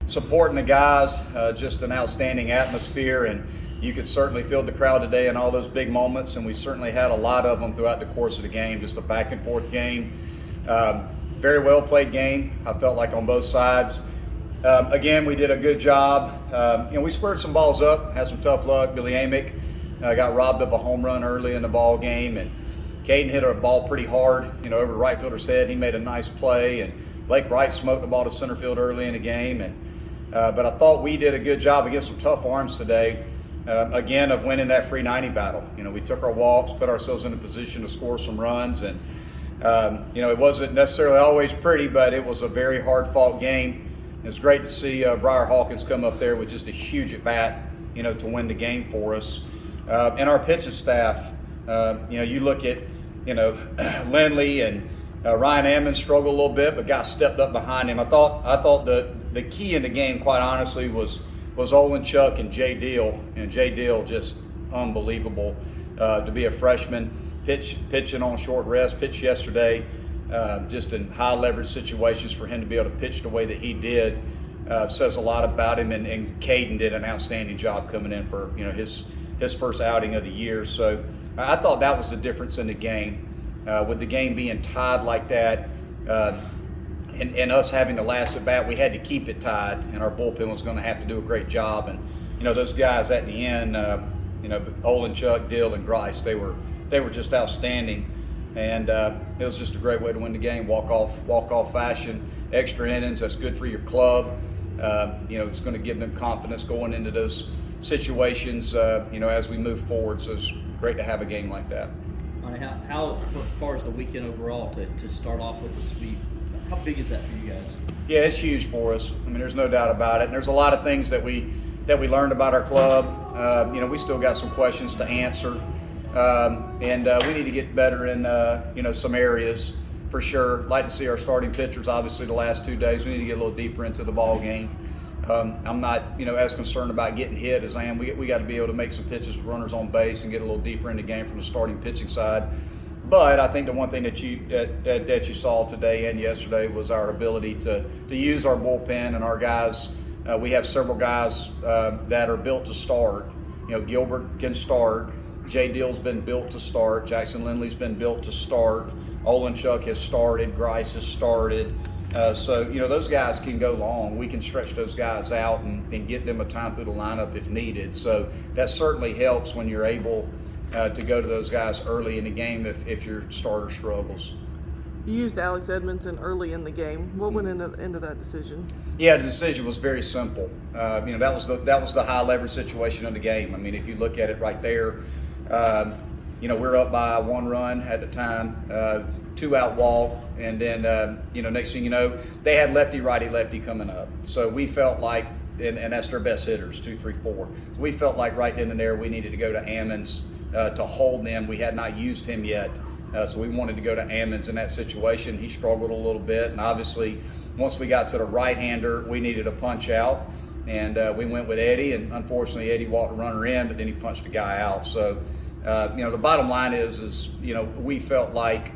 Supporting the guys, just an outstanding atmosphere, and you could certainly feel the crowd today in all those big moments, and we certainly had a lot of them throughout the course of the game, just a back and forth game. Very well played game, I felt like, on both sides. Again, we did a good job. We squared some balls up, had some tough luck. Billy Amick got robbed of a home run early in the ball game, and Caden hit a ball pretty hard, over the right fielder's head. He made a nice play, and Blake Wright smoked the ball to center field early in the game. But I thought we did a good job against some tough arms today, again, of winning that free 90 battle. We took our walks, put ourselves in a position to score some runs, and it wasn't necessarily always pretty, but it was a very hard-fought game. It's great to see Briar Hawkins come up there with just a huge at-bat, to win the game for us. And our pitching staff, you look at, Lindley and Ryan Ammons struggled a little bit, but guys stepped up behind him. I thought the key in the game, quite honestly, was Olin Chuck and Jay Deal. And Jay Deal, just unbelievable to be a freshman, pitching on short rest, pitched yesterday, just in high leverage situations. For him to be able to pitch the way that he did says a lot about him. And Caden did an outstanding job coming in for his first outing of the year. So I thought that was the difference in the game. With the game being tied like that, and us having the last at bat, we had to keep it tied, and our bullpen was going to have to do a great job. And those guys at the end, Olin, Chuck, Dill, and Grice, they were just outstanding. And it was just a great way to win the game. Walk off fashion, extra innings. That's good for your club. It's going to give them confidence going into those situations. As we move forward. So it's great to have a game like that. How far as the weekend overall to start off with the sweep, how big is that for you guys? Yeah, it's huge for us. I mean, there's no doubt about it. And there's a lot of things that we learned about our club. We still got some questions to answer, and we need to get better in some areas for sure. Like to see our starting pitchers. Obviously, the last 2 days we need to get a little deeper into the ball game. I'm not, as concerned about getting hit as I am. We got to be able to make some pitches with runners on base and get a little deeper in the game from the starting pitching side. But I think the one thing that you saw today and yesterday was our ability to use our bullpen and our guys. We have several guys that are built to start. Gilbert can start. Jay Dill's been built to start. Jackson Lindley's been built to start. Olin Chuck has started. Grice has started. So those guys can go long. We can stretch those guys out and get them a time through the lineup if needed. So that certainly helps when you're able to go to those guys early in the game if your starter struggles. You used Alex Edmondson early in the game. What went into that decision? Yeah, the decision was very simple. That was the high leverage situation of the game. I mean, if you look at it right there, we're up by 1 run at the time, 2-out walk, and then next thing you know, they had lefty, righty, lefty coming up. So we felt like, and that's their best hitters, 2, 3, 4. So we felt like right then and there we needed to go to Ammons to hold them. We had not used him yet, so we wanted to go to Ammons in that situation. He struggled a little bit, and obviously once we got to the right-hander, we needed a punch out, and we went with Eddie, and unfortunately Eddie walked the runner in, but then he punched the guy out. So the bottom line is we felt like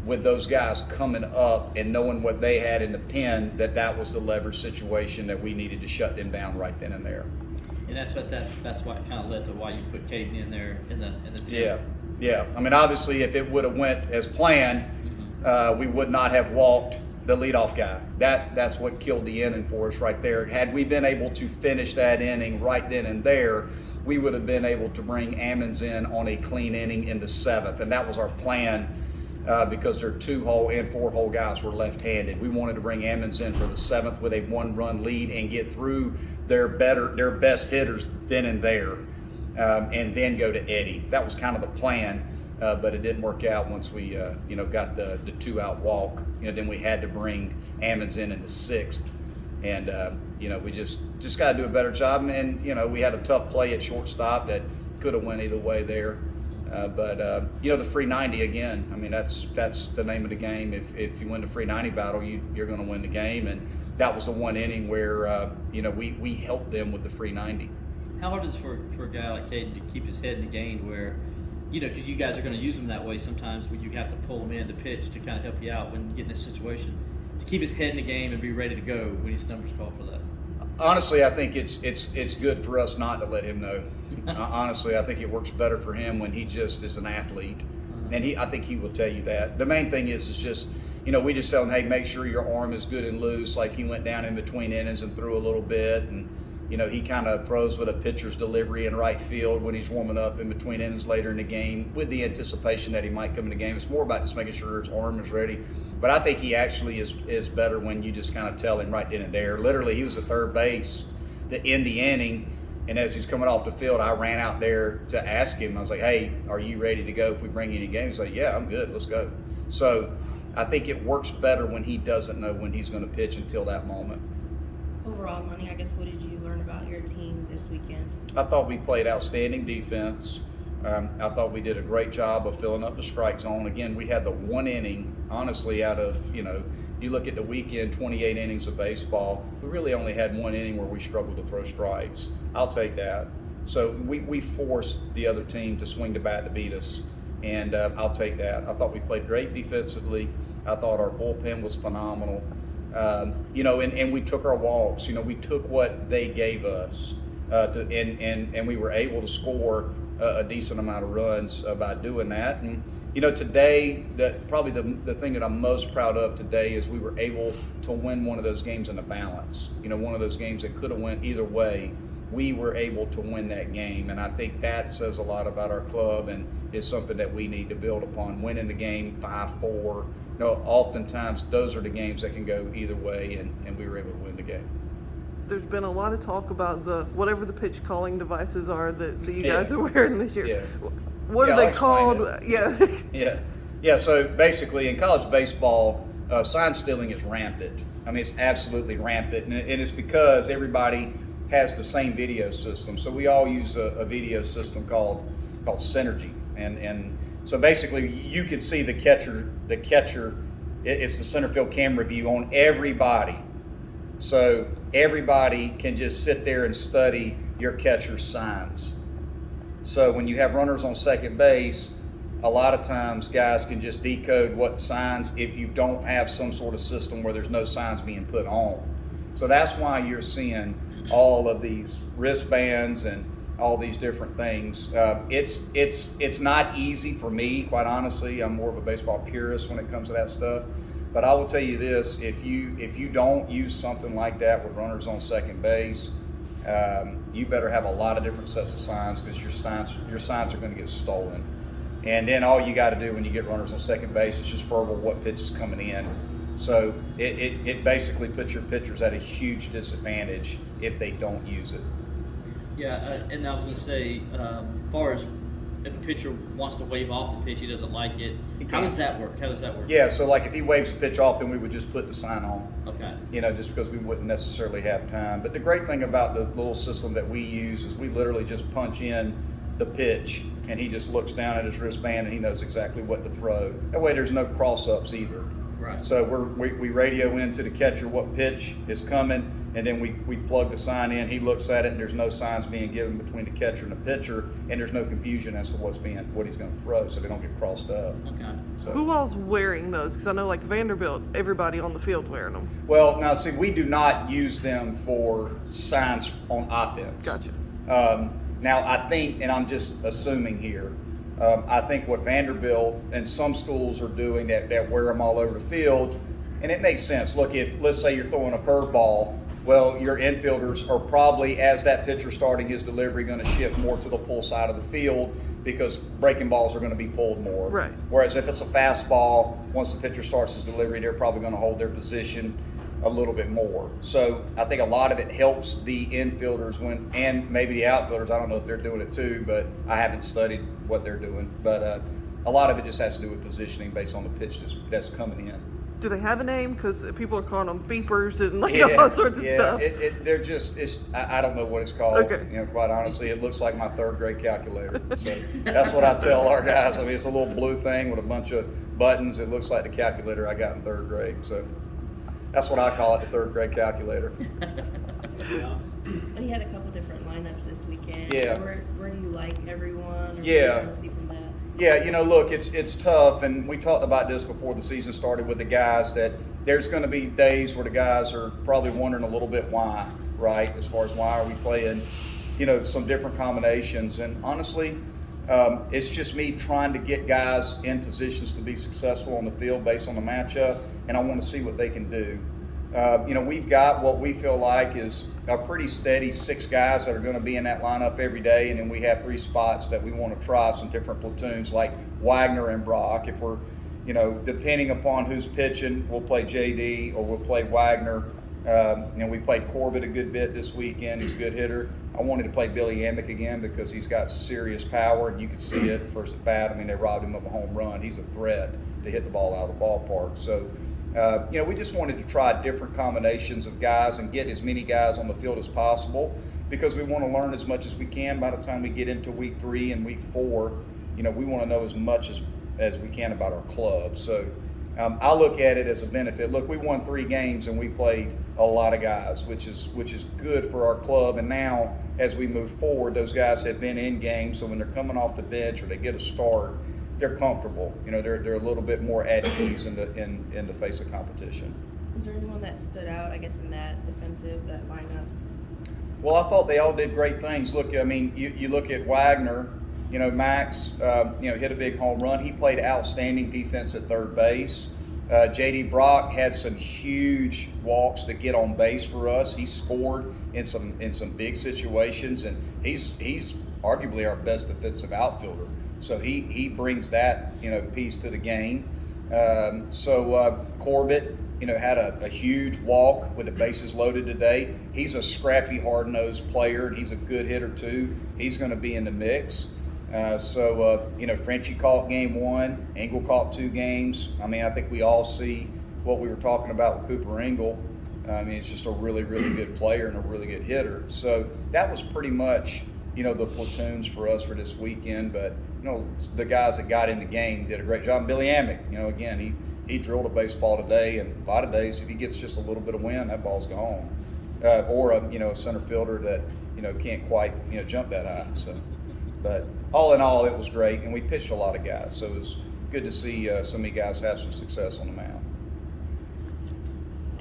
with those guys coming up and knowing what they had in the pen, that was the leverage situation that we needed to shut them down right then and there. And that's why it kind of led to why you put Caden in there in the 10th. Yeah. I mean, obviously, if it would have went as planned, we would not have walked the leadoff guy. That's what killed the inning for us right there. Had we been able to finish that inning right then and there, we would have been able to bring Ammons in on a clean inning in the 7th, and that was our plan. Because their 2-hole and 4-hole guys were left-handed. We wanted to bring Ammons in for the 7th with a 1-run lead and get through their best hitters then and there, and then go to Eddie. That was kind of the plan, but it didn't work out once we got the 2-out walk. Then we had to bring Ammons in the 6th, and we just got to do a better job. And we had a tough play at shortstop that could have went either way there. But the free 90 again. I mean, that's the name of the game. If you win the free 90 battle, you're going to win the game. And that was the one inning where we helped them with the free 90. How hard is it for a guy like Caden to keep his head in the game, where because you guys are going to use him that way sometimes, when you have to pull him in to pitch to kind of help you out when you get in this situation? keep his head in the game and be ready to go when his numbers call for that? Honestly, I think it's good for us not to let him know. Honestly, I think it works better for him when he just is an athlete, and I think he will tell you that. The main thing is just, we just tell him, hey, make sure your arm is good and loose. Like he went down in between innings and threw a little bit, and he kind of throws with a pitcher's delivery in right field when he's warming up in between innings later in the game with the anticipation that he might come in the game. It's more about just making sure his arm is ready. But I think he actually is better when you just kind of tell him right then and there. Literally, he was at third base to end the inning, and as he's coming off the field, I ran out there to ask him. I was like, hey, are you ready to go if we bring you in the game? He's like, yeah, I'm good. Let's go. So I think it works better when he doesn't know when he's going to pitch until that moment. Overall, Money, I guess, what did you learn about your team this weekend? I thought we played outstanding defense. I thought we did a great job of filling up the strike zone. Again, we had the one inning, honestly, out of, you look at the weekend, 28 innings of baseball, we really only had one inning where we struggled to throw strikes. I'll take that. So we forced the other team to swing the bat to beat us, and I'll take that. I thought we played great defensively. I thought our bullpen was phenomenal. And we took our walks. We took what they gave us, and we were able to score a decent amount of runs by doing that. And today, probably the thing that I'm most proud of today is we were able to win one of those games in a balance. One of those games that could have went either way. We were able to win that game, and I think that says a lot about our club and is something that we need to build upon. Winning the game 5-4. Oftentimes those are the games that can go either way, and we were able to win the game. There's been a lot of talk about whatever the pitch calling devices are that you guys are wearing this year. Yeah. What are I'll they explain called? it. Yeah. Yeah. So basically, in college baseball, sign stealing is rampant. I mean, it's absolutely rampant, and it's because everybody has the same video system. So we all use a video system called Synergy, and so basically you can see the catcher. It's the center field camera view on everybody. So everybody can just sit there and study your catcher's signs. So when you have runners on second base, a lot of times guys can just decode what signs if you don't have some sort of system where there's no signs being put on. So that's why you're seeing all of these wristbands and all these different things. It's not easy for me, quite honestly. I'm more of a baseball purist when it comes to that stuff. But I will tell you this: if you don't use something like that with runners on second base, you better have a lot of different sets of signs, because your signs are going to get stolen. And then all you got to do when you get runners on second base is just verbal what pitch is coming in. So it basically puts your pitchers at a huge disadvantage if they don't use it. Yeah, and I was going to say, as far as if a pitcher wants to wave off the pitch, he doesn't like it. How does that work? Yeah, so like if he waves the pitch off, then we would just put the sign on. Okay. Just because we wouldn't necessarily have time. But the great thing about the little system that we use is we literally just punch in the pitch, and he just looks down at his wristband and he knows exactly what to throw. That way there's no cross-ups either. Right. So we radio into the catcher what pitch is coming, and then we plug the sign in. He looks at it, and there's no signs being given between the catcher and the pitcher, and there's no confusion as to what he's going to throw, so they don't get crossed up. Okay. So, Who all's wearing those? Because I know, like Vanderbilt, everybody on the field wearing them. well, now see, we do not use them for signs on offense. Gotcha. Now I think, and I'm just assuming here, I think what Vanderbilt and some schools are doing that wear them all over the field, and it makes sense. Look, if let's say you're throwing a curveball, well, your infielders are probably, as that pitcher starting his delivery, going to shift more to the pull side of the field, because breaking balls are going to be pulled more. Right. Whereas if it's a fastball, once the pitcher starts his delivery, they're probably going to hold their position a little bit more. So I think a lot of it helps the infielders and maybe the outfielders. I don't know if they're doing it too, but I haven't studied what they're doing. But a lot of it just has to do with positioning based on the pitch that's coming in. Do they have a name? Because people are calling them beepers and all sorts of stuff. They're just, I don't know what it's called. Okay. Quite honestly, it looks like my third grade calculator. So that's what I tell our guys. I mean, it's a little blue thing with a bunch of buttons. It looks like the calculator I got in third grade. So that's what I call it, the third grade calculator. And you had a couple different lineups this weekend. Yeah. Where do you like everyone? Or Yeah. What do you want to see from that? Yeah, look, it's tough, and we talked about this before the season started with the guys that, there's going to be days where the guys are probably wondering a little bit why, right? As far as why are we playing, some different combinations. And honestly, it's just me trying to get guys in positions to be successful on the field based on the matchup, and I want to see what they can do. We've got what we feel like is a pretty steady 6 guys that are going to be in that lineup every day, and then we have 3 spots that we want to try some different platoons like Wagner and Brock. If we're, depending upon who's pitching, we'll play JD or we'll play Wagner. We played Corbett a good bit this weekend. He's a good hitter. I wanted to play Billy Amick again because he's got serious power, and you can see it first at bat. I mean, they robbed him of a home run. He's a threat to hit the ball out of the ballpark. So, we just wanted to try different combinations of guys and get as many guys on the field as possible because we want to learn as much as we can. By the time we get into week 3 and week 4, we want to know as much as we can about our club. So I look at it as a benefit. Look, we won 3 games and we played a lot of guys, which is good for our club. And now, as we move forward, those guys have been in games, so when they're coming off the bench or they get a start, they're comfortable. They're a little bit more at ease in the face of competition. Is there anyone that stood out, I guess, in that lineup? Well, I thought they all did great things. Look, I mean, you look at Wagner. Max, hit a big home run. He played outstanding defense at third base. JD Brock had some huge walks to get on base for us. He scored in some big situations, and he's arguably our best defensive outfielder. So he brings that piece to the game. Corbett had a huge walk with the bases loaded today. He's a scrappy, hard-nosed player, and he's a good hitter too. He's going to be in the mix. Frenchie caught game 1. Engel caught 2 games. I mean, I think we all see what we were talking about with Cooper Engel. I mean, it's just a really, really good player and a really good hitter. So that was pretty much, the platoons for us for this weekend. But, the guys that got in the game did a great job. And Billy Amick, again, he drilled a baseball today. And a lot of days, if he gets just a little bit of wind, that ball's gone. Or a center fielder that, can't quite, jump that high. So. But all in all, it was great, and we pitched a lot of guys, so it was good to see so many guys have some success on the mound.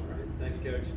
All right, thank you, Coach.